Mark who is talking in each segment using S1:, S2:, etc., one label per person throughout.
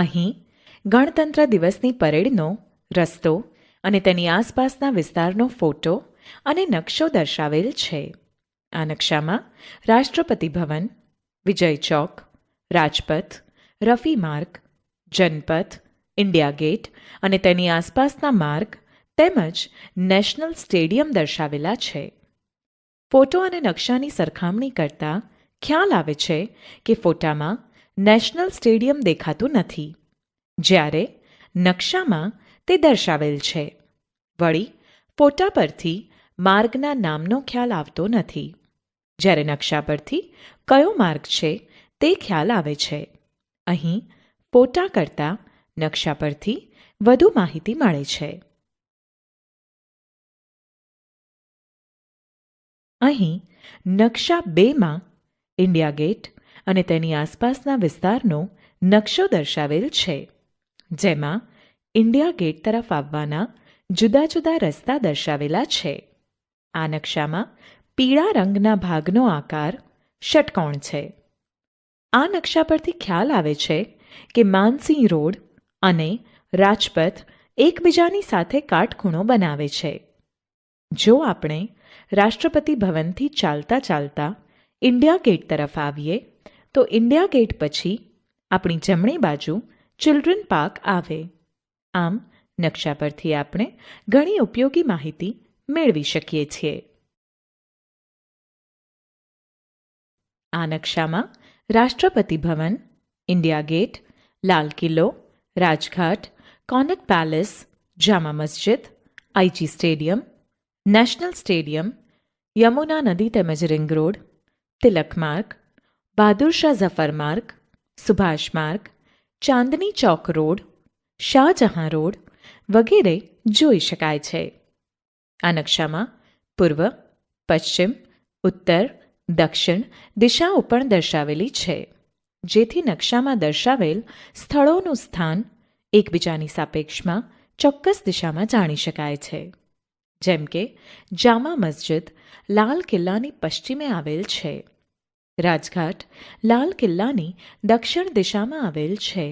S1: અહીં ગણતંત્ર દિવસની પરેડનો રસ્તો અને તેની આસપાસના વિસ્તારનો ફોટો અને નકશો દર્શાવેલ છે. આ નકશામાં રાષ્ટ્રપતિ ભવન, વિજય ચોક, રાજપથ, રફી માર્ગ, જનપથ, ઇન્ડિયા ગેટ અને તેની આસપાસના માર્ગ તેમજ નેશનલ સ્ટેડિયમ દર્શાવેલા છે. ફોટો અને નકશાની સરખામણી કરતાં ખ્યાલ આવે છે કે ફોટામાં નેશનલ સ્ટેડિયમ દેખાતું નથી, જ્યારે નકશામાં તે દર્શાવેલ છે. વળી ફોટા પરથી માર્ગના નામનો ખ્યાલ આવતો નથી, જ્યારે નકશા પરથી કયો માર્ગ છે તે ખ્યાલ આવે છે. અહીં ફોટા કરતાં નકશા પરથી વધુ માહિતી મળે છે. અહીં નકશા 2માં ઇન્ડિયા ગેટ અને તેની આસપાસના વિસ્તારનો નકશો દર્શાવેલ છે, જેમાં ઇન્ડિયા ગેટ તરફ આવવાના જુદા જુદા રસ્તા દર્શાવેલા છે. આ નકશામાં પીળા રંગના ભાગનો આકાર ષટકોણ છે. આ નકશા પરથી ખ્યાલ આવે છે કે માનસિંહ રોડ અને રાજપથ એકબીજાની સાથે કાટખૂણો બનાવે છે. જો આપણે રાષ્ટ્રપતિ ભવનથી ચાલતા ચાલતા ઇન્ડિયા ગેટ તરફ આવીએ તો ઇન્ડિયા ગેટ પછી આપણી જમણી બાજુ ચિલ્ડ્રન પાર્ક આવે. આમ નકશા પરથી આપણે ઘણી ઉપયોગી માહિતી મેળવી શકીએ છીએ. આ નકશામાં રાષ્ટ્રપતિ ભવન, ઇન્ડિયા ગેટ, લાલ કિલ્લો, Rajghat, Connaught Place, Jama Masjid, IG stadium, national stadium, Yamuna નદી તેમજ રિંગ રોડ, તિલક માર્ગ, બહાદુર શાહ ઝફર માર્ગ, સુભાષ માર્ગ, ચાંદની ચોક રોડ, શાહજહાં રોડ વગેરે જોઈ શકાય છે. આ નકશામાં પૂર્વ, પશ્ચિમ, ઉત્તર, દક્ષિણ દિશાઓ પણ દર્શાવેલી છે, જેથી નકશામાં દર્શાવેલ સ્થળોનું સ્થાન એકબીજાની સાપેક્ષમાં ચોક્કસ દિશામાં જાણી શકાય છે. જેમ કે જામા મસ્જિદ લાલ કિલ્લાની પશ્ચિમે આવેલ છે, રાજઘાટ લાલ કિલ્લાની દક્ષિણ દિશામાં આવેલ છે,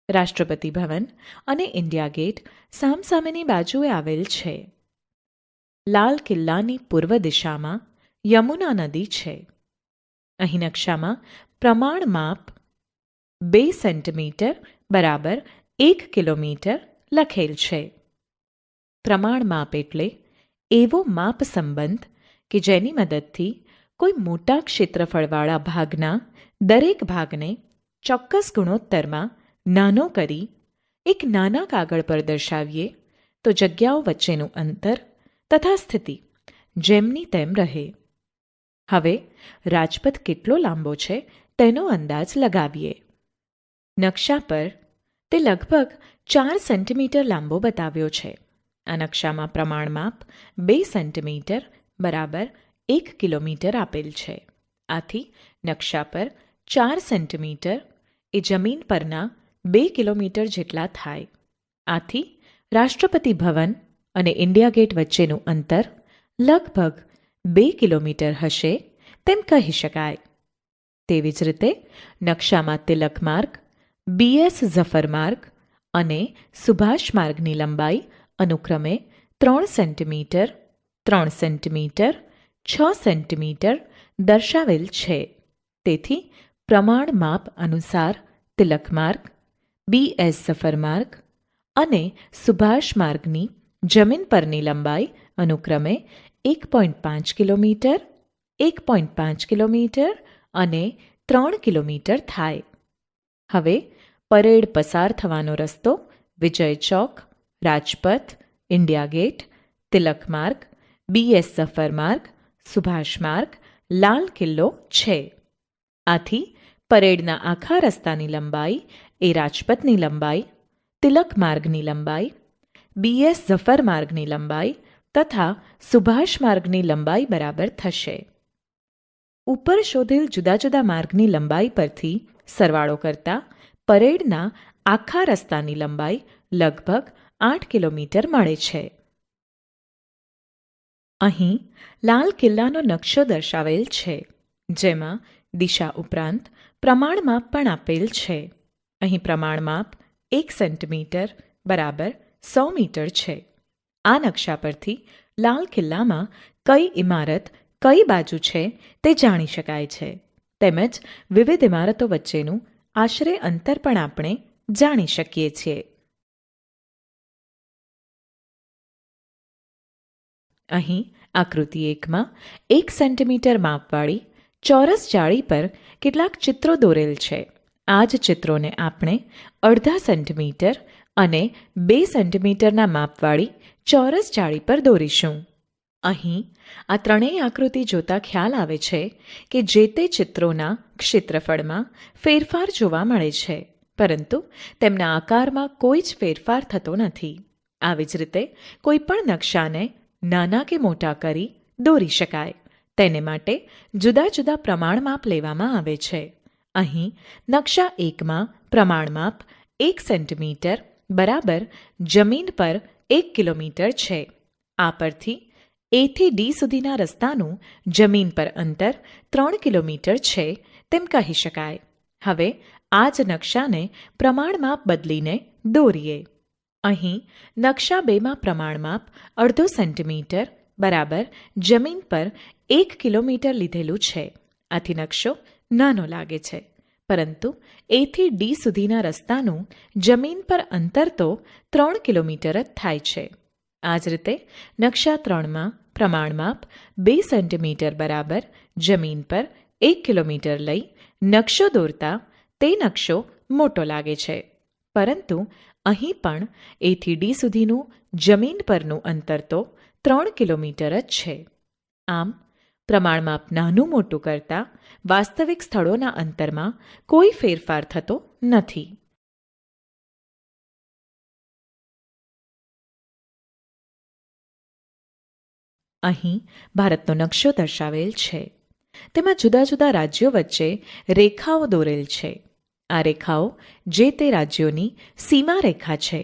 S1: રાષ્ટ્રપતિ ભવન અને ઇન્ડિયા ગેટ સામસામેની બાજુએ આવેલ છે. લાલ કિલ્લાની પૂર્વ દિશામાં યમુના નદી છે. અહીં નકશામાં પ્રમાણ માપ 2 સેન્ટીમીટર બરાબર 1 કિલોમીટર લખેલ છે. પ્રમાણ માપ એટલે એવો માપ સંબંધ કે જેની મદદથી કોઈ મોટા ક્ષેત્રફળવાળા ભાગના દરેક ભાગને ચોક્કસ ગુણોત્તરમાં નાનો કરી એક નાના કાગળ પર દર્શાવીએ તો જગ્યાઓ વચ્ચેનું અંતર તથા સ્થિતિ જેમની તેમ રહે. હવે રાજપથ કેટલો લાંબો છે તેનો અંદાજ લગાવીએ. નકશા પર તે લગભગ 4 સેન્ટીમીટર લાંબો બતાવ્યો છે. આ નકશામાં પ્રમાણ માપ 2 સેન્ટીમીટર બરાબર 1 કિલોમીટર આપેલ છે. આથી નકશા પર 4 સેન્ટીમીટર એ જમીન પરના 2 કિલોમીટર જેટલા થાય. આથી રાષ્ટ્રપતિ ભવન અને ઇન્ડિયા ગેટ વચ્ચેનું અંતર લગભગ 2 કિલોમીટર હશે તેમ કહી શકાય. તેવી જ રીતે નકશામાં તિલક માર્ગ, BS ઝફર માર્ગ અને સુભાષ માર્ગની લંબાઈ અનુક્રમે 3 સેન્ટીમીટર, 3 સેન્ટીમીટર, 6 સેન્ટીમીટર દર્શાવેલ છે. તેથી પ્રમાણ માપ અનુસાર તિલક માર્ગ, BS ઝફર માર્ગ અને સુભાષ માર્ગની જમીન પરની લંબાઈ અનુક્રમે 1.5 કિલોમીટર, 1.5 કિલોમીટર અને 3 કિલોમીટર થાય. હવે પરેડ પસાર થવાનો રસ્તો વિજય ચોક, રાજપથ, ઇન્ડિયા ગેટ, તિલક માર્ગ, BS ઝફર માર્ગ, સુભાષ માર્ગ, લાલ કિલ્લો છે. આથી પરેડના આખા રસ્તાની લંબાઈ એ રાજપથની લંબાઈ, તિલક માર્ગની લંબાઈ, BS ઝફર માર્ગની લંબાઈ તથા સુભાષ માર્ગની લંબાઈ બરાબર થશે. ઉપર શોધેલ જુદા જુદા માર્ગની લંબાઈ પરથી સરવાળો કરતા પરેડના આખા રસ્તાની લંબાઈ લગભગ 8 કિલોમીટર મળે છે. અહીં લાલ કિલ્લાનો નકશો દર્શાવેલ છે, જેમાં દિશા ઉપરાંત પ્રમાણ માપ પણ આપેલ છે. અહીં પ્રમાણ માપ 1 સેન્ટીમીટર બરાબર 100 મીટર છે. આ નકશા પરથી લાલ કિલ્લામાં કઈ ઇમારત કઈ બાજુ છે તે જાણી શકાય છે. તેમજ વિવિધ ઇમારતો વચ્ચેનું આશરે અંતર પણ આપણે જાણી શકીએ છીએ. અહીં આકૃતિ 1માં 1 સેન્ટીમીટર માપવાળી ચોરસ જાળી પર કેટલાક ચિત્રો દોરેલ છે. આ જ ચિત્રોને આપણે અડધા સેન્ટીમીટર અને 2 સેન્ટીમીટરના માપવાળી ચોરસ જાળી પર દોરીશું. અહીં આ ત્રણેય આકૃતિ જોતા ખ્યાલ આવે છે કે જે તે ચિત્રોના ક્ષેત્રફળમાં ફેરફાર જોવા મળે છે, પરંતુ તેમના આકારમાં કોઈ જ ફેરફાર થતો નથી. આવી જ રીતે કોઈ પણ નકશાને નાના કે મોટા કરી દોરી શકાય. તેને માટે જુદા જુદા પ્રમાણમાપ લેવામાં આવે છે. અહીં નકશા 1માં પ્રમાણમાપ 1 સેન્ટીમીટર બરાબર જમીન પર 1 કિલોમીટર છે. આ પરથી A થી D સુધીના રસ્તાનું જમીન પર અંતર 3 કિલોમીટર છે તેમ કહી શકાય. હવે આ જ નકશાને પ્રમાણમાપ બદલીને દોરીએ. અહીં નકશા 2માં પ્રમાણમાપ અડધો સેન્ટીમીટર બરાબર જમીન પર 1 કિલોમીટર લીધેલું છે. આથી નકશો નાનો લાગે છે, પરંતુ A થી D સુધીના રસ્તાનું જમીન પર અંતર તો 3 કિલોમીટર જ થાય છે. આ જ રીતે નકશા 3માં પ્રમાણમાપ 2 સેન્ટીમીટર બરાબર જમીન પર 1 કિલોમીટર લઈ નકશો દોરતા તે નકશો મોટો લાગે છે, પરંતુ અહીં પણ A થી D સુધીનું જમીન પરનું અંતર તો 3 કિલોમીટર જ છે. આમ પ્રમાણમાપ નાનું મોટું કરતાં વાસ્તવિક સ્થળોના અંતરમાં કોઈ ફેરફાર થતો નથી. અહીં ભારતનો નકશો દર્શાવેલ છે. તેમાં જુદા જુદા રાજ્યો વચ્ચે રેખાઓ દોરેલ છે. આ રેખાઓ જે તે રાજ્યોની સીમા રેખા છે.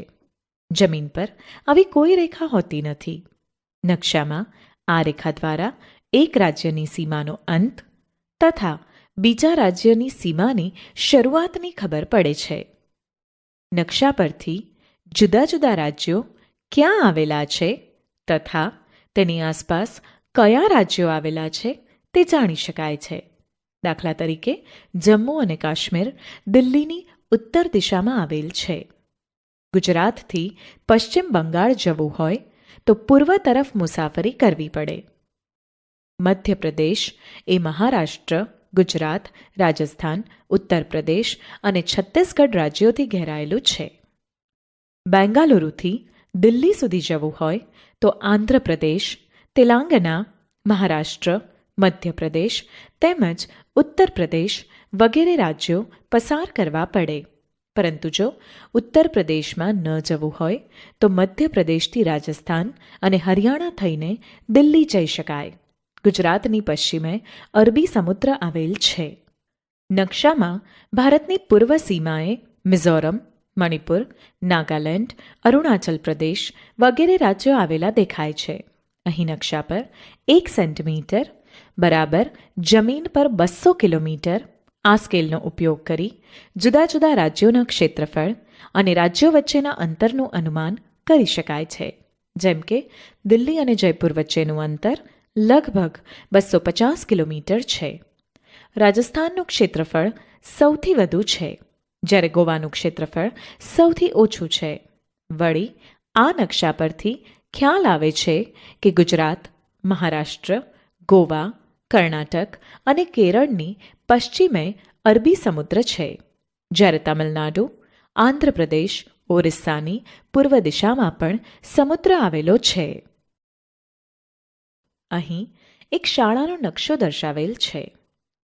S1: જમીન પર આવી કોઈ રેખા હોતી નથી. નકશામાં આ રેખા દ્વારા એક રાજ્યની સીમાનો અંત તથા બીજા રાજ્યની સીમાની શરૂઆતની ખબર પડે છે. નકશા પરથી જુદા જુદા રાજ્યો ક્યાં આવેલા છે તથા તેની આસપાસ કયા રાજ્યો આવેલા છે તે જાણી શકાય છે. દાખલા તરીકે જમ્મુ અને કાશ્મીર દિલ્હીની ઉત્તર દિશામાં આવેલ છે. ગુજરાતથી પશ્ચિમ બંગાળ જવું હોય તો પૂર્વ તરફ મુસાફરી કરવી પડે. મધ્યપ્રદેશ એ મહારાષ્ટ્ર, ગુજરાત, રાજસ્થાન, ઉત્તર પ્રદેશ અને છત્તીસગઢ રાજ્યોથી ઘેરાયેલું છે. બેંગાલુરુથી દિલ્હી સુધી જવું હોય તો આંધ્રપ્રદેશ, તેલંગાણા, મહારાષ્ટ્ર, મધ્યપ્રદેશ તેમજ ઉત્તર પ્રદેશ વગેરે રાજ્યો પસાર કરવા પડે. પરંતુ જો ઉત્તર પ્રદેશમાં ન જવું હોય તો મધ્યપ્રદેશથી રાજસ્થાન અને હરિયાણા થઈને દિલ્હી જઈ શકાય. ગુજરાતની પશ્ચિમે અરબી સમુદ્ર આવેલ છે. નકશામાં ભારતની પૂર્વ સીમાએ મિઝોરમ, મણિપુર, નાગાલેન્ડ, અરુણાચલ પ્રદેશ વગેરે રાજ્યો આવેલા દેખાય છે. અહીં નકશા પર 1 સેન્ટીમીટર બરાબર જમીન પર 200 કિલોમીટર આ સ્કેલનો ઉપયોગ કરી જુદા જુદા રાજ્યોના ક્ષેત્રફળ અને રાજ્યો વચ્ચેના અંતરનું અનુમાન કરી શકાય છે. જેમ કે દિલ્હી અને જયપુર વચ્ચેનું અંતર લગભગ 250 કિલોમીટર છે. રાજસ્થાનનું ક્ષેત્રફળ સૌથી વધુ છે, જ્યારે ગોવાનું ક્ષેત્રફળ સૌથી ઓછું છે. વળી આ નકશા પરથી ખ્યાલ આવે છે કે ગુજરાત, મહારાષ્ટ્ર, ગોવા, કર્ણાટક અને કેરળની પશ્ચિમે અરબી સમુદ્ર છે, જ્યારે તમિલનાડુ, આંધ્રપ્રદેશ, ઓરિસ્સાની પૂર્વ દિશામાં પણ સમુદ્ર આવેલો છે. અહીં એક શાળાનો નકશો દર્શાવેલ છે.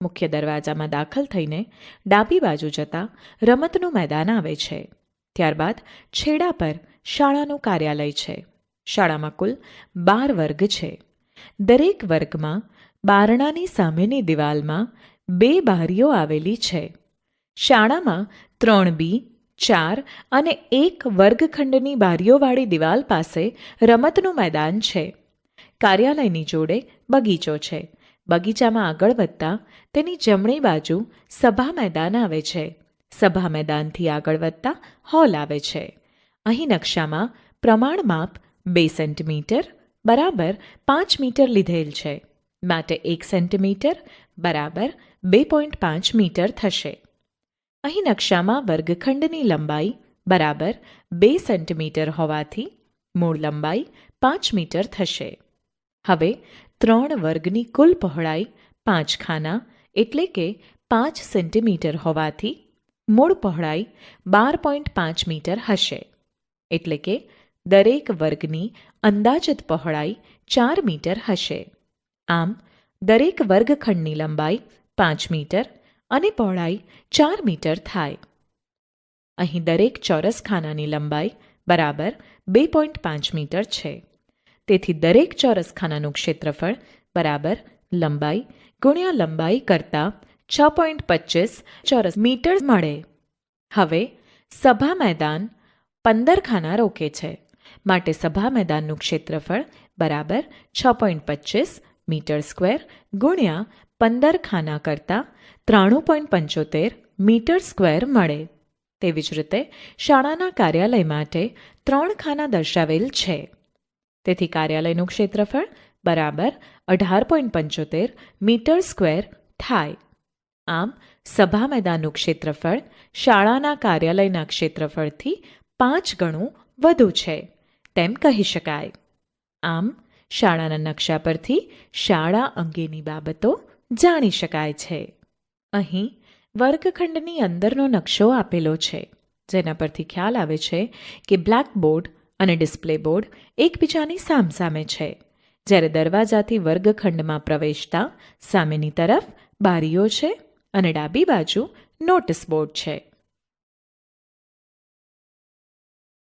S1: મુખ્ય દરવાજામાં દાખલ થઈને ડાબી બાજુ જતા રમતનું મેદાન આવે છે. ત્યારબાદ છેડા પર શાળાનું કાર્યાલય છે. શાળામાં કુલ 12 વર્ગ છે. દરેક વર્ગમાં બારણાની સામેની દિવાલમાં 2 બારીઓ આવેલી છે. શાળામાં 3B, 4 અને 1 વર્ગખંડની બારીઓવાળી દિવાલ પાસે રમતનું મેદાન છે. કાર્યાલયની જોડે બગીચો છે. બગીચામાં આગળ વધતા તેની જમણી બાજુ સભા મેદાન આવે છે. સભા મેદાનથી આગળ વધતા હોલ આવે છે. અહીં નકશામાં પ્રમાણ માપ 2 સેન્ટીમીટર બરાબર 5 મીટર લીધેલ છે, માટે 1 સેન્ટીમીટર બરાબર 2.5 મીટર થશે. અહીં નકશામાં વર્ગખંડની લંબાઈ બરાબર 2 સેન્ટીમીટર હોવાથી મૂળ લંબાઈ 5 મીટર થશે. હવે 3 વર્ગની કુલ પહોળાઈ 5 ખાના એટલે કે 5 સેન્ટીમીટર હોવાથી મૂળ પહોળાઈ 12.5 મીટર હશે. એટલે કે દરેક વર્ગની અંદાજિત પહોળાઈ 4 મીટર હશે. આમ દરેક વર્ગખંડની લંબાઈ 5 મીટર અને પહોળાઈ 4 મીટર થાય. અહીં દરેક ચોરસ ખાનાની લંબાઈ બરાબર 2.5 મીટર છે. તેથી દરેક ચોરસ ખાનાનું ક્ષેત્રફળ બરાબર લંબાઈ ગુણ્યા લંબાઈ કરતાં 6.25 ચોરસ મીટર મળે. હવે સભા મેદાન 15 ખાના રોકે છે, માટે સભા મેદાનનું ક્ષેત્રફળ બરાબર 6.25 મીટર સ્ક્વેર ગુણ્યા 15 ખાના કરતાં 93.75 મીટર સ્ક્વેર મળે. તેવી જ રીતે શાળાના કાર્યાલય માટે 3 ખાના દર્શાવેલ છે. તેથી કાર્યાલયનું ક્ષેત્રફળ બરાબર 18.75 મીટર સ્ક્વેર થાય. આમ સભા મેદાનનું ક્ષેત્રફળ શાળાના કાર્યાલયના ક્ષેત્રફળથી 5 ગણું વધુ છે તેમ કહી શકાય. આમ શાળાના નકશા પરથી શાળા અંગેની બાબતો જાણી શકાય છે. અહીં વર્ગખંડની અંદરનો નકશો આપેલો છે, જેના પરથી ખ્યાલ આવે છે કે બ્લેકબોર્ડ અને ડિસ્પ્લે બોર્ડ એકબીજાની સામસામે છે, જ્યારે દરવાજાથી વર્ગખંડમાં પ્રવેશતા સામેની તરફ બારીઓ છે અને ડાબી બાજુ નોટિસ બોર્ડ છે.